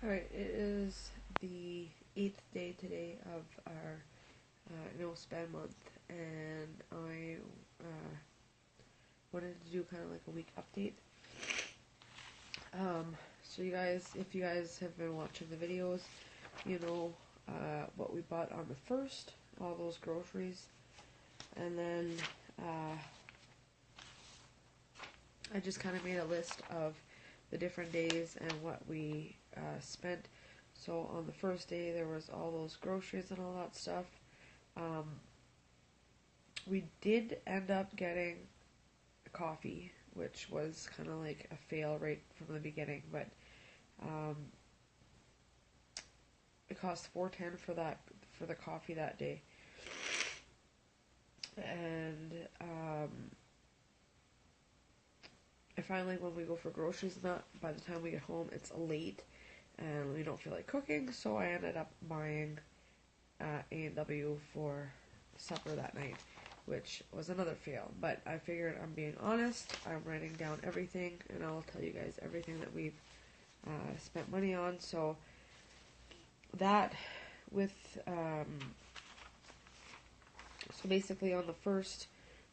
Alright, it is the 8th day today of our no spend month, and I wanted to do kind of like a week update. So you guys, if you guys have been watching the videos, you know what we bought on the 1st, all those groceries, and then I just kind of made a list of the different days and what we spent. So on the first day there was all those groceries and all that stuff. We did end up getting a coffee, which was kind of like a fail right from the beginning, but it cost $4.10 for the coffee that day. And finally, when we go for groceries and that, by the time we get home, it's late and we don't feel like cooking, so I ended up buying A&W for supper that night, which was another fail. But I figured, I'm being honest, I'm writing down everything, and I'll tell you guys everything that we've spent money on. So that with so basically on the first,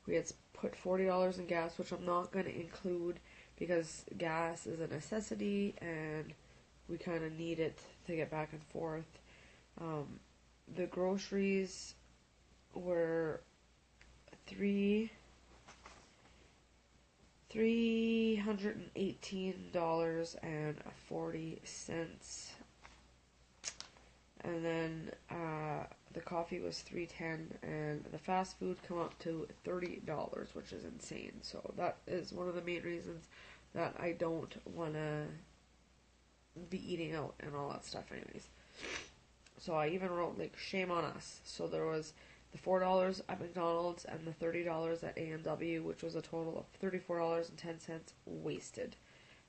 we had put $40 in gas, which I'm not going to include because gas is a necessity and we kind of need it to get back and forth. The groceries were $318.40, and then the coffee was $3.10, and the fast food come up to $30, which is insane. So that is one of the main reasons that I don't want to be eating out and all that stuff anyways. So I even wrote like shame on us. So there was the $4 at McDonald's and the $30 at A&W, which was a total of $34.10 wasted.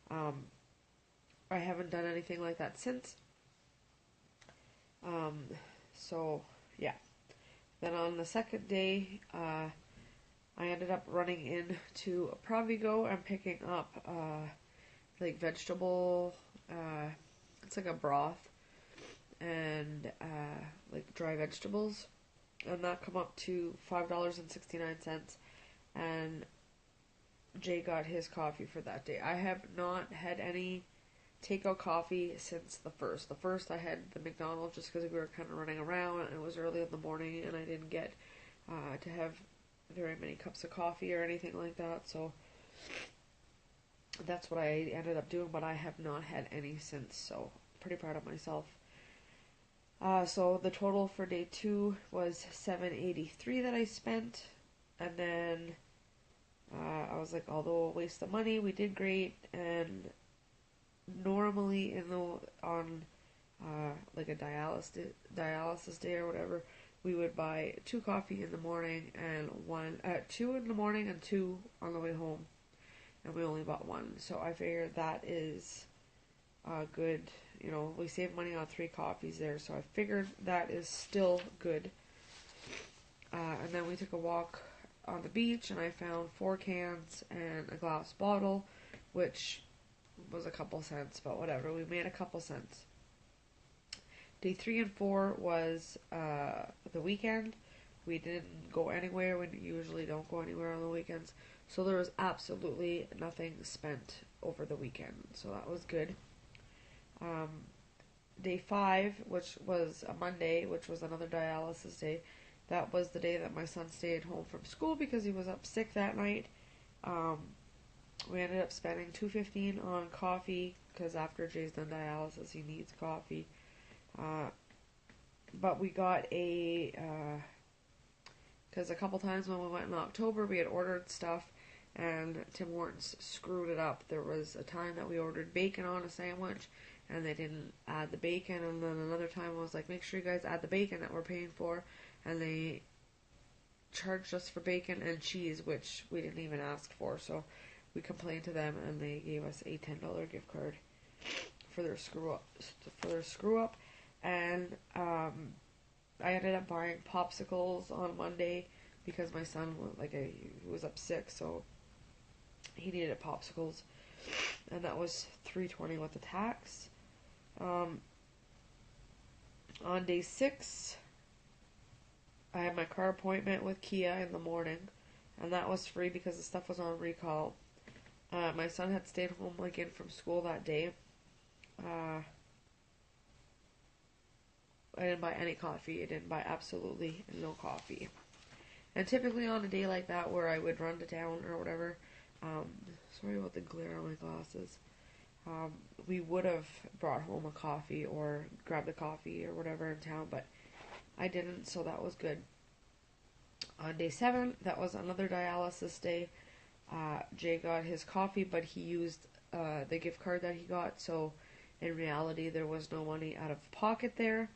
I haven't done anything like that since. So yeah. Then on the second day, I ended up running into Provigo and picking up like vegetable, it's like a broth and like dry vegetables, and that come up to $5.69, and Jay got his coffee for that day. I have not had any takeout coffee since the first. The first I had the McDonald's just because we were kind of running around and it was early in the morning and I didn't get to have very many cups of coffee or anything like that, so that's what I ended up doing, but I have not had any since, so pretty proud of myself. So the total for day 2 was $7.83 that I spent, and then I was like, although a waste of money, we did great. And normally on like a dialysis day or whatever, we would buy 2 coffee in the morning and 2 in the morning and 2 on the way home, and we only bought 1. So I figured that is good. You know, we saved money on 3 coffees there, so I figured that is still good. And then we took a walk on the beach, and I found 4 cans and a glass bottle, which was a couple cents, but whatever, we made a couple cents. Day 3 and 4 was the weekend. We didn't go anywhere. We usually don't go anywhere on the weekends, so there was absolutely nothing spent over the weekend, so that was good. Day 5, which was a Monday, which was another dialysis day, that was the day that my son stayed home from school because he was up sick that night. We ended up spending $2.15 on coffee because after Jay's done dialysis, he needs coffee. But we got because a couple times when we went in October, we had ordered stuff and Tim Hortons screwed it up. There was a time that we ordered bacon on a sandwich and they didn't add the bacon, and then another time I was like, make sure you guys add the bacon that we're paying for, and they charged us for bacon and cheese, which we didn't even ask for. So we complained to them and they gave us a $10 gift card for their screw up. And I ended up buying popsicles on Monday because my son was up sick, so he needed popsicles, and that was $3.20 with the tax. Um, on day 6, I had my car appointment with Kia in the morning, and that was free because the stuff was on recall. My son had stayed home again from school that day. I didn't buy any coffee. I didn't buy absolutely no coffee. And typically on a day like that where I would run to town or whatever, um, sorry about the glare on my glasses, we would have brought home a coffee or grabbed a coffee or whatever in town, but I didn't, so that was good. On day 7, that was another dialysis day. Jay got his coffee, but he used the gift card that he got, so in reality there was no money out of pocket there.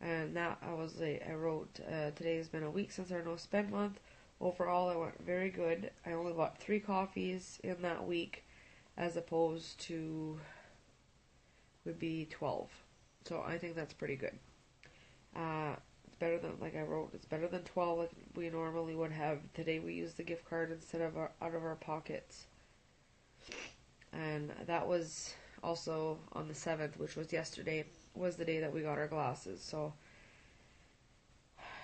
And that I wrote, today has been a week since our no spend month. Overall, I went very good. I only bought 3 coffees in that week, as opposed to would be 12. So I think that's pretty good. It's better than, like I wrote, it's better than 12 like we normally would have. Today we used the gift card instead of out of our pockets. And that was also on the 7th, which was yesterday, was the day that we got our glasses. So,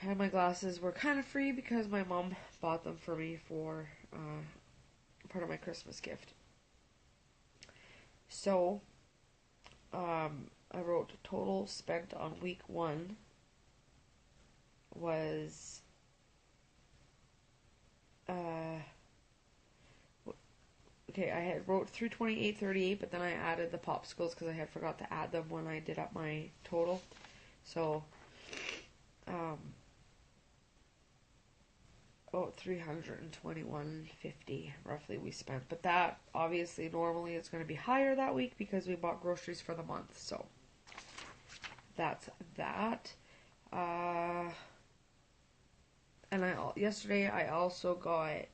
and my glasses were kind of free because my mom bought them for me for part of my Christmas gift. So, I wrote total spent on week 1 was okay, I had wrote through 28.38, but then I added the popsicles because I had forgot to add them when I did up my total. So, 321.50 roughly we spent. But that obviously normally it's going to be higher that week because we bought groceries for the month. So that's that. And yesterday I also got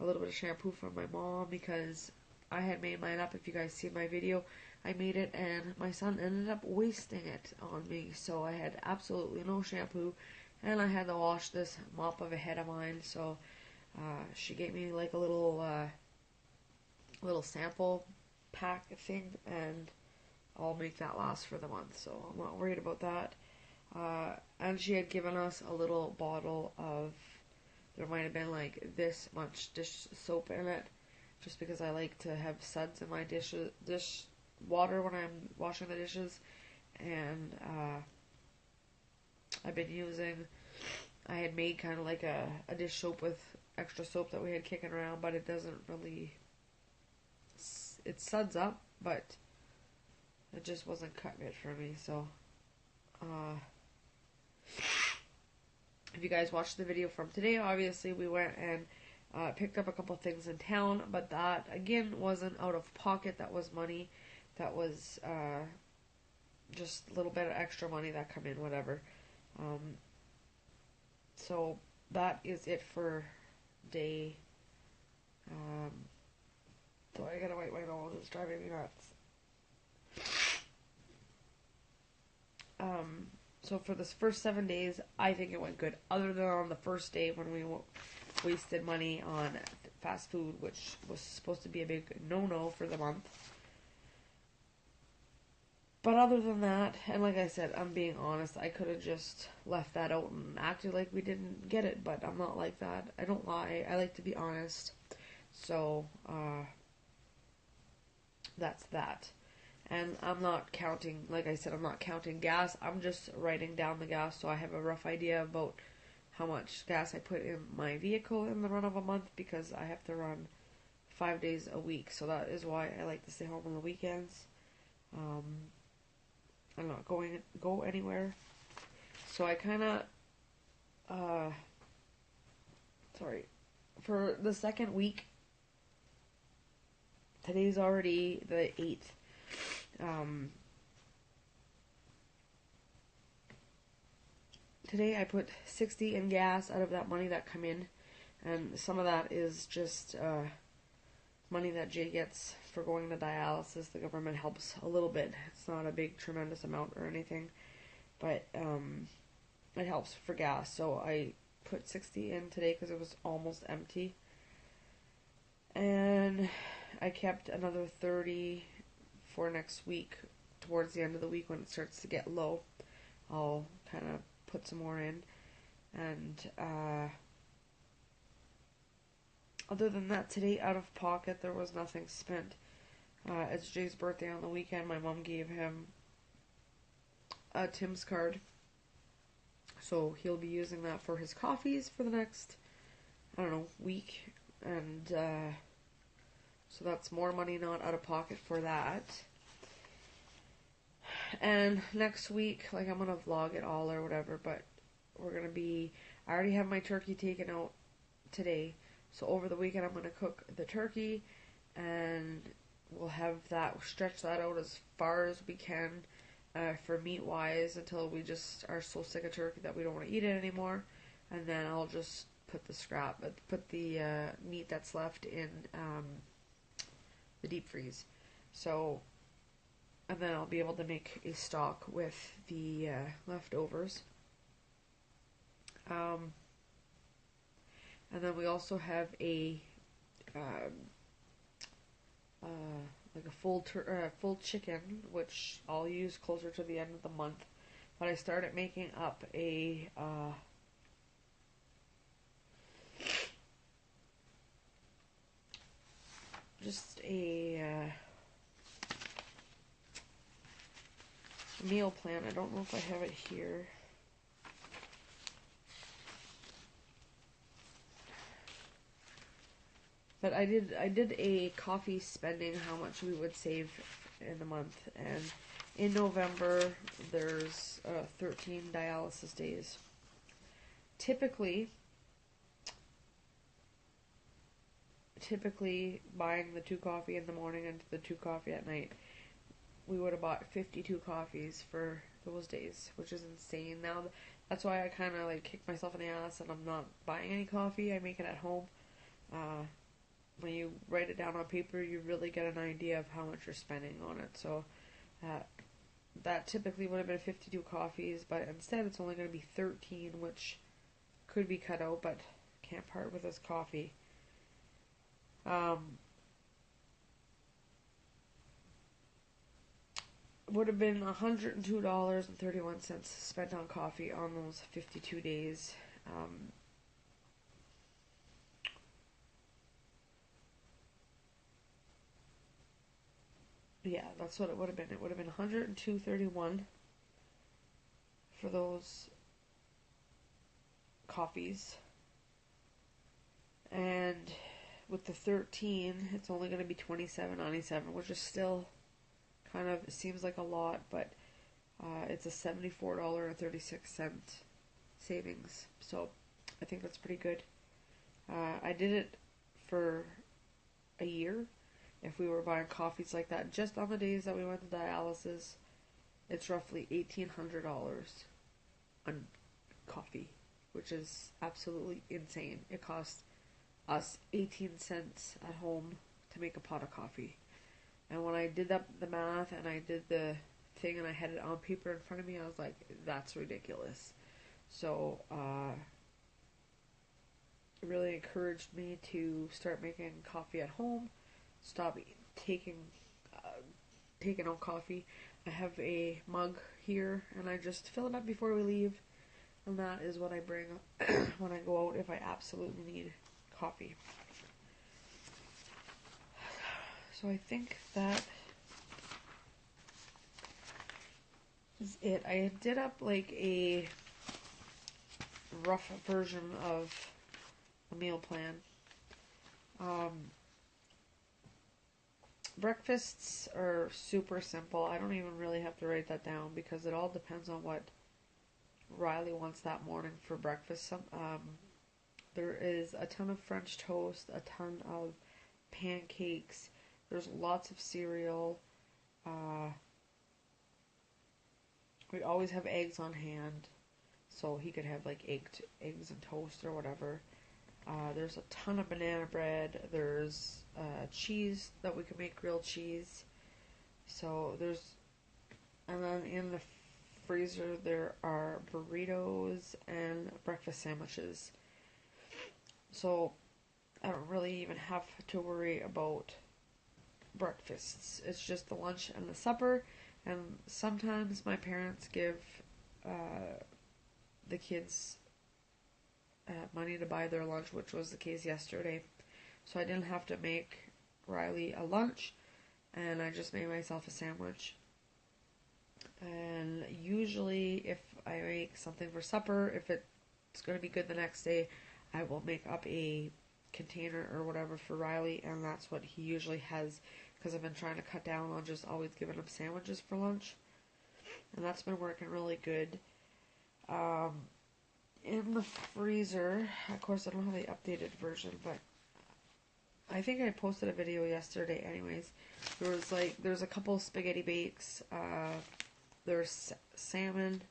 a little bit of shampoo from my mom because I had made mine up. If you guys see my video, I made it and my son ended up wasting it on me. So I had absolutely no shampoo, and I had to wash this mop of a head of mine. So she gave me like a little sample pack thing, and I'll make that last for the month. So I'm not worried about that. And she had given us a little bottle of, there might have been like this much dish soap in it, just because I like to have suds in my dish water when I'm washing the dishes. And I've been using, I had made kind of like a dish soap with extra soap that we had kicking around, but it doesn't really, it suds up, but it just wasn't cutting it for me. So if you guys watched the video from today, obviously we went and picked up a couple things in town, but that again wasn't out of pocket. That was money that was just a little bit of extra money that come in, whatever. So that is it for day. So I gotta wipe my nose. It's driving me nuts. So for this first 7 days, I think it went good. Other than on the first day when we wasted money on fast food, which was supposed to be a big no-no for the month. But other than that, and like I said, I'm being honest, I could have just left that out and acted like we didn't get it, but I'm not like that. I don't lie. I like to be honest. So, that's that. And I'm not counting, like I said, I'm not counting gas. I'm just writing down the gas so I have a rough idea about how much gas I put in my vehicle in the run of a month, because I have to run 5 days a week. So that is why I like to stay home on the weekends. I'm not go anywhere. So I kind of, for the second week, today's already the 8th. Today I put 60 in gas out of that money that come in, and some of that is just money that Jay gets for going to dialysis. The government helps a little bit. It's not a big tremendous amount or anything, but it helps for gas. So I put 60 in today because it was almost empty, and I kept another 30 for next week towards the end of the week when it starts to get low, I'll kind of put some more in. And other than that, today out of pocket, there was nothing spent. It's Jay's birthday on the weekend. My mom gave him a Tim's card, so he'll be using that for his coffees for the next, I don't know, week. And so that's more money not out of pocket for that. And next week, like, I'm gonna vlog it all or whatever, but we're gonna be, I already have my turkey taken out today, so over the weekend I'm gonna cook the turkey, and we'll have that, stretch that out as far as we can for meat wise until we just are so sick of turkey that we don't want to eat it anymore. And then I'll just put the meat that's left in the deep freeze. So, and then I'll be able to make a stock with the leftovers. And then we also have a like a full chicken, which I'll use closer to the end of the month. But I started making up a just a meal plan. I don't know if I have it here. But I did a coffee spending, how much we would save in a month, and in November there's 13 dialysis days. Typically buying the 2 coffee in the morning and the 2 coffee at night, we would have bought 52 coffees for those days, which is insane. Now that's why I kind of like kick myself in the ass and I'm not buying any coffee. I make it at home. When you write it down on paper, you really get an idea of how much you're spending on it. So that typically would have been 52 coffees, but instead it's only going to be 13, which could be cut out, but can't part with this coffee. Would have been $102.31 spent on coffee on those 52 days. Yeah, that's what it would have been. It would have been $102.31 for those coffees. And with the 13, it's only going to be $27.97, which is still kind of, it seems like a lot, but it's a $74.36 savings. So I think that's pretty good. I did it for a year. If we were buying coffees like that just on the days that we went to dialysis, it's roughly $1,800 on coffee, which is absolutely insane. It costs us 18 cents at home to make a pot of coffee. And when I did the math and I did the thing and I had it on paper in front of me, I was like, that's ridiculous. So it really encouraged me to start making coffee at home, stop taking out coffee. I have a mug here and I just fill it up before we leave, and that is what I bring when I go out if I absolutely need coffee. So I think that is it. I did up like a rough version of a meal plan. Breakfasts are super simple. I don't even really have to write that down because it all depends on what Riley wants that morning for breakfast. There is a ton of French toast, a ton of pancakes. There's lots of cereal. We always have eggs on hand, so he could have like eggs and toast or whatever. There's a ton of banana bread. There's cheese that we can make, grilled cheese. So and then in the freezer there are burritos and breakfast sandwiches. So I don't really even have to worry about breakfasts. It's just the lunch and the supper, And sometimes my parents give the kids money to buy their lunch, which was the case yesterday. So I didn't have to make Riley a lunch, and I just made myself a sandwich. And usually if I make something for supper, if it's going to be good the next day, I will make up a container or whatever for Riley, and that's what he usually has, because I've been trying to cut down on just always giving him sandwiches for lunch, and that's been working really good. In the freezer, of course I don't have the updated version, but I think I posted a video yesterday anyways. There's a couple spaghetti bakes, there's salmon,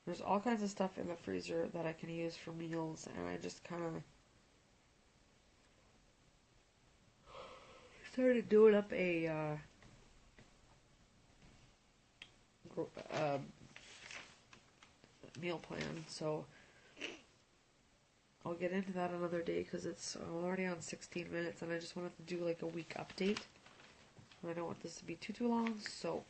there's all kinds of stuff in the freezer that I can use for meals, and I just kind of started doing up a meal plan, so I'll get into that another day because I'm already on 16 minutes and I just wanted to do like a week update. I don't want this to be too long, so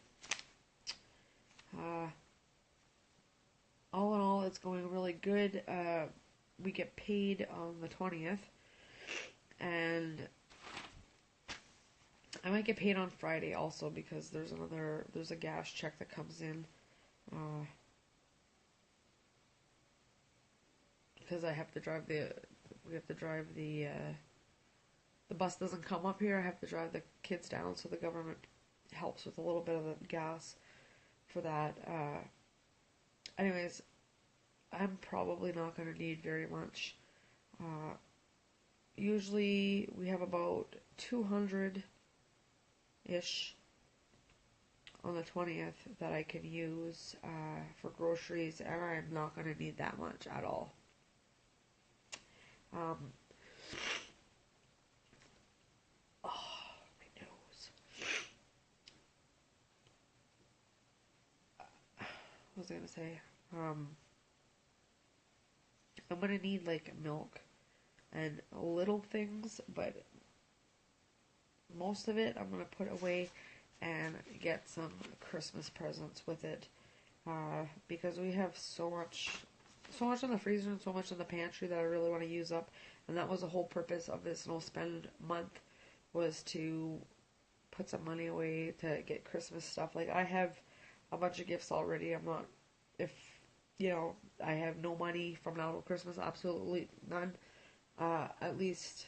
all in all, it's going really good. We get paid on the 20th, and I might get paid on Friday also because there's a gas check that comes in. Because we have to drive the bus doesn't come up here. I have to drive the kids down, so the government helps with a little bit of the gas for that. Anyways, I'm probably not going to need very much. Usually we have about 200-ish on the 20th that I can use for groceries, and I'm not going to need that much at all. Oh, my nose. What was I gonna say? I'm gonna need like milk and little things, but most of it I'm gonna put away and get some Christmas presents with it, because we have so much in the freezer and so much in the pantry that I really want to use up. And that was the whole purpose of this no spend month, was to put some money away to get Christmas stuff. Like, I have a bunch of gifts already. I have no money from now to Christmas, absolutely none. At least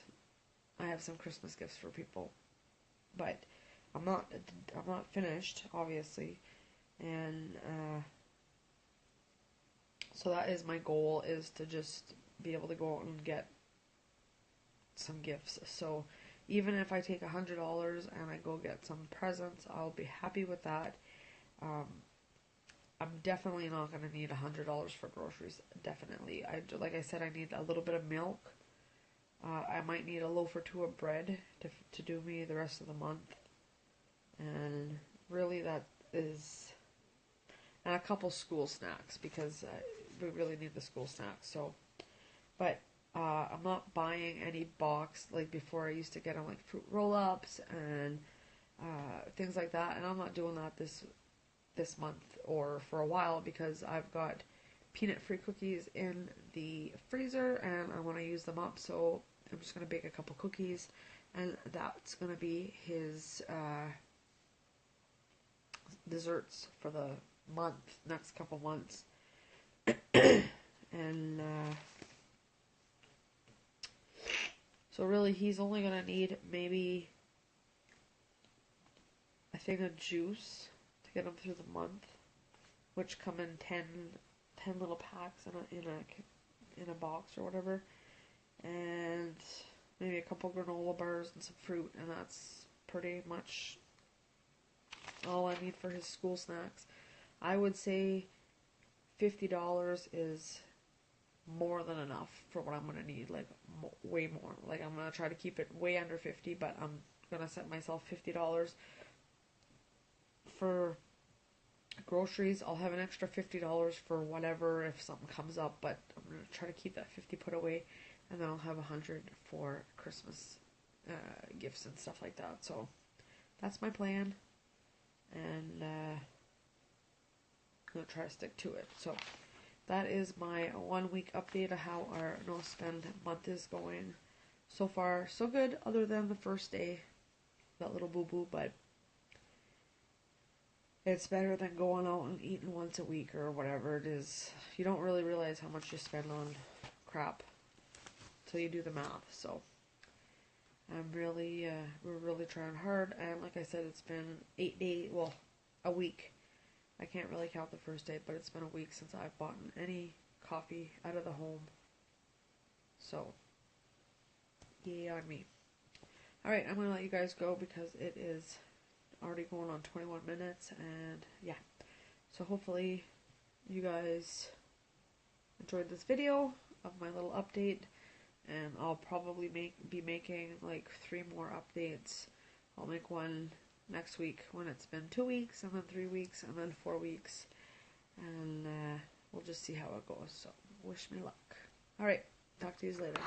I have some Christmas gifts for people. But I'm not finished, obviously. And so that is my goal, is to just be able to go out and get some gifts. So even if I take $100 and I go get some presents, I'll be happy with that. I'm definitely not going to need $100 for groceries. Definitely. Like I said, I need a little bit of milk. I might need a loaf or two of bread to do me the rest of the month. And really that is... And a couple school snacks, because we really need the school snacks. So, but I'm not buying any box like before. I used to get them like fruit roll-ups and things like that, and I'm not doing that this month or for a while, because I've got peanut-free cookies in the freezer and I want to use them up. So I'm just going to bake a couple cookies, and that's going to be his desserts for the next couple months. And so really he's only gonna need maybe a thing of juice to get him through the month, which come in 10 little packs in a box or whatever, and maybe a couple granola bars and some fruit, and that's pretty much all I need for his school snacks. I would say $50 is more than enough for what I'm going to need, like way more. Like, I'm going to try to keep it way under 50, but I'm going to set myself $50 for groceries. I'll have an extra $50 for whatever if something comes up, but I'm going to try to keep that 50 put away, and then I'll have 100 for Christmas gifts and stuff like that. So that's my plan, and gonna try to stick to it. So that is my 1 week update of how our no spend month is going. So far, so good, other than the first day, that little boo-boo, but it's better than going out and eating once a week or whatever it is. You don't really realize how much you spend on crap till you do the math. So we're really trying hard, and like I said, it's been 8 days, well, a week. I can't really count the first day, but it's been a week since I've bought any coffee out of the home. So, yay on me. Alright, I'm going to let you guys go because it is already going on 21 minutes, and yeah. So hopefully you guys enjoyed this video of my little update, and I'll probably be making like 3 more updates. I'll make one next week when it's been 2 weeks, and then 3 weeks, and then 4 weeks, and we'll just see how it goes. So wish me luck. Alright, talk to you later.